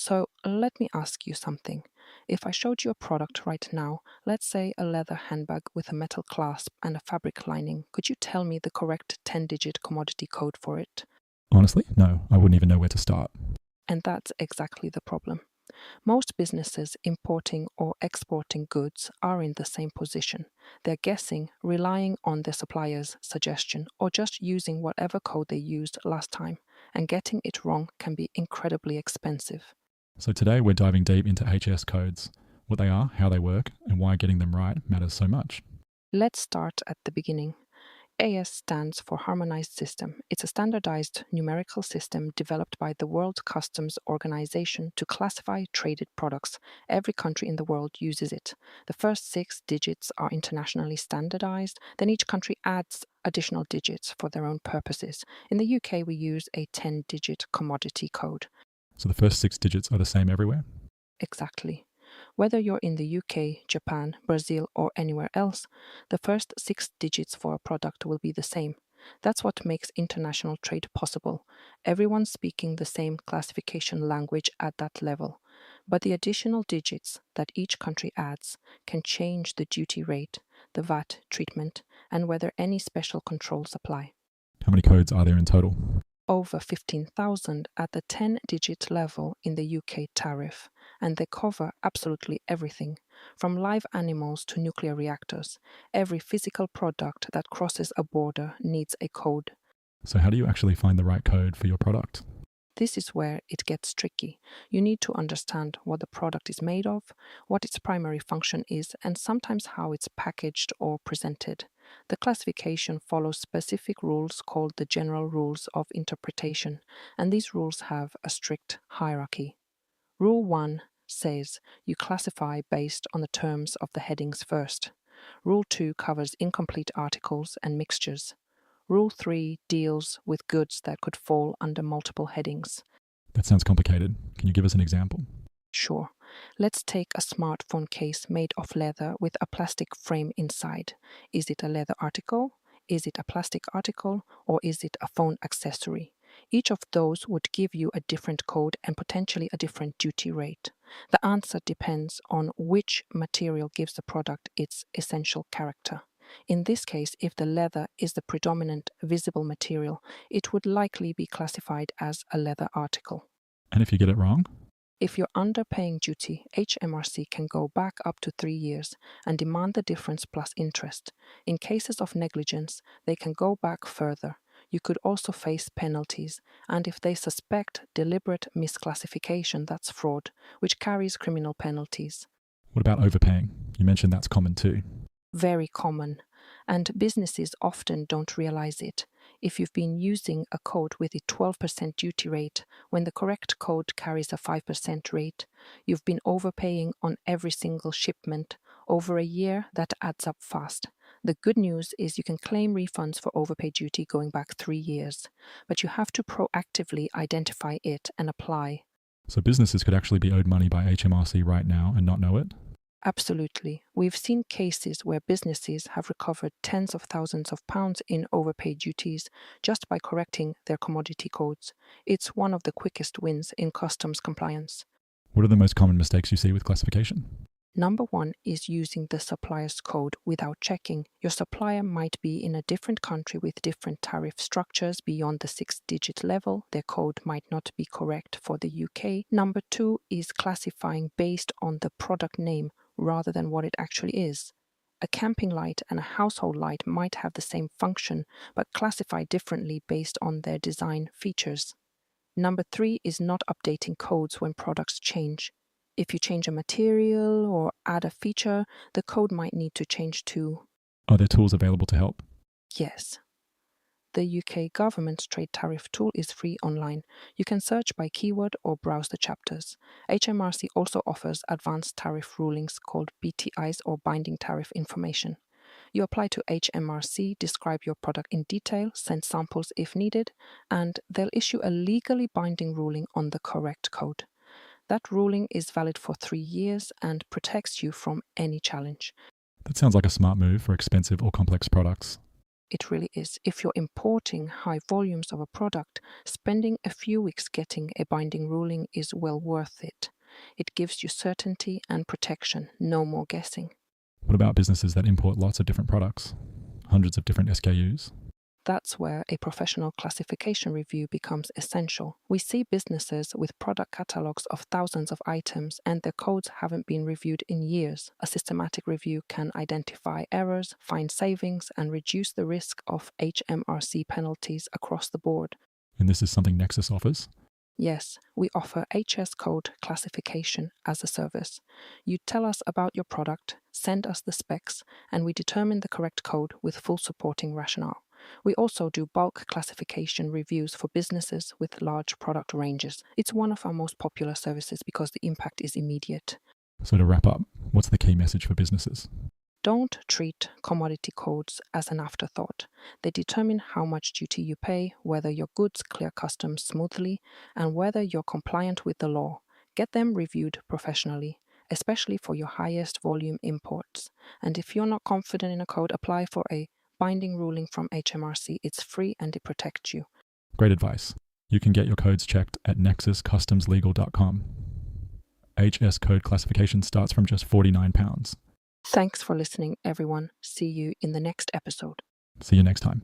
So let me ask you something. If I showed you a product right now, let's say a leather handbag with a metal clasp and a fabric lining, could you tell me the correct 10-digit commodity code for it? Honestly, no, I wouldn't even know where to start. And that's exactly the problem. Most businesses importing or exporting goods are in the same position. They're guessing, relying on their supplier's suggestion, or just using whatever code they used last time, and getting it wrong can be incredibly expensive. So today we're diving deep into HS codes, what they are, how they work, and why getting them right matters so much. Let's start at the beginning. AS stands for Harmonized System. It's a standardized numerical system developed by the World Customs Organization to classify traded products. Every country in the world uses it. The first 6 digits are internationally standardized, then each country adds additional digits for their own purposes. In the UK, we use a 10-digit commodity code. So the first 6 digits are the same everywhere? Exactly. Whether you're in the UK, Japan, Brazil, or anywhere else, the first 6 digits for a product will be the same. That's what makes international trade possible. Everyone speaking the same classification language at that level. But the additional digits that each country adds can change the duty rate, the VAT treatment, and whether any special controls apply. How many codes are there in total? Over 15,000 at the 10-digit level in the UK tariff, and they cover absolutely everything, from live animals to nuclear reactors. Every physical product that crosses a border needs a code. So how do you actually find the right code for your product? This is where it gets tricky. You need to understand what the product is made of, what its primary function is, and sometimes how it's packaged or presented. The classification follows specific rules called the General Rules of Interpretation, and these rules have a strict hierarchy. Rule 1 says you classify based on the terms of the headings first. Rule 2 covers incomplete articles and mixtures. Rule 3 deals with goods that could fall under multiple headings. That sounds complicated. Can you give us an example? Sure. Let's take a smartphone case made of leather with a plastic frame inside. Is it a leather article? Is it a plastic article? Or is it a phone accessory? Each of those would give you a different code and potentially a different duty rate. The answer depends on which material gives the product its essential character. In this case, if the leather is the predominant visible material, it would likely be classified as a leather article. And if you get it wrong? If you're underpaying duty, HMRC can go back up to 3 years and demand the difference plus interest. In cases of negligence, they can go back further. You could also face penalties, and if they suspect deliberate misclassification, that's fraud, which carries criminal penalties. What about overpaying? You mentioned that's common too. Very common, and businesses often don't realize it. If you've been using a code with a 12% duty rate when the correct code carries a 5% rate, you've been overpaying on every single shipment. Over a year, that adds up fast. The good news is you can claim refunds for overpay duty going back 3 years, but you have to proactively identify it and apply. So businesses could actually be owed money by HMRC right now and not know it? Absolutely. We've seen cases where businesses have recovered tens of thousands of pounds in overpaid duties just by correcting their commodity codes. It's one of the quickest wins in customs compliance. What are the most common mistakes you see with classification? Number 1 is using the supplier's code without checking. Your supplier might be in a different country with different tariff structures beyond the 6-digit level. Their code might not be correct for the UK. Number 2 is classifying based on the product name rather than what it actually is. A camping light and a household light might have the same function, but classify differently based on their design features. Number 3 is not updating codes when products change. If you change a material or add a feature, the code might need to change too. Are there tools available to help? Yes. The UK government's trade tariff tool is free online. You can search by keyword or browse the chapters. HMRC also offers advanced tariff rulings called BTIs or binding tariff information. You apply to HMRC, describe your product in detail, send samples if needed, and they'll issue a legally binding ruling on the correct code. That ruling is valid for 3 years and protects you from any challenge. That sounds like a smart move for expensive or complex products. It really is. If you're importing high volumes of a product, spending a few weeks getting a binding ruling is well worth it. It gives you certainty and protection, no more guessing. What about businesses that import lots of different products, hundreds of different SKUs? That's where a professional classification review becomes essential. We see businesses with product catalogs of thousands of items and their codes haven't been reviewed in years. A systematic review can identify errors, find savings, and reduce the risk of HMRC penalties across the board. And this is something Nexus offers? Yes, we offer HS code classification as a service. You tell us about your product, send us the specs, and we determine the correct code with full supporting rationale. We also do bulk classification reviews for businesses with large product ranges. It's one of our most popular services because the impact is immediate. So to wrap up, what's the key message for businesses? Don't treat commodity codes as an afterthought. They determine how much duty you pay, whether your goods clear customs smoothly, and whether you're compliant with the law. Get them reviewed professionally, especially for your highest volume imports. And if you're not confident in a code, apply for a binding ruling from HMRC. It's free and it protects you. Great advice. You can get your codes checked at nexuscustomslegal.com. HS code classification starts from just £49. Thanks for listening, everyone. See you in the next episode. See you next time.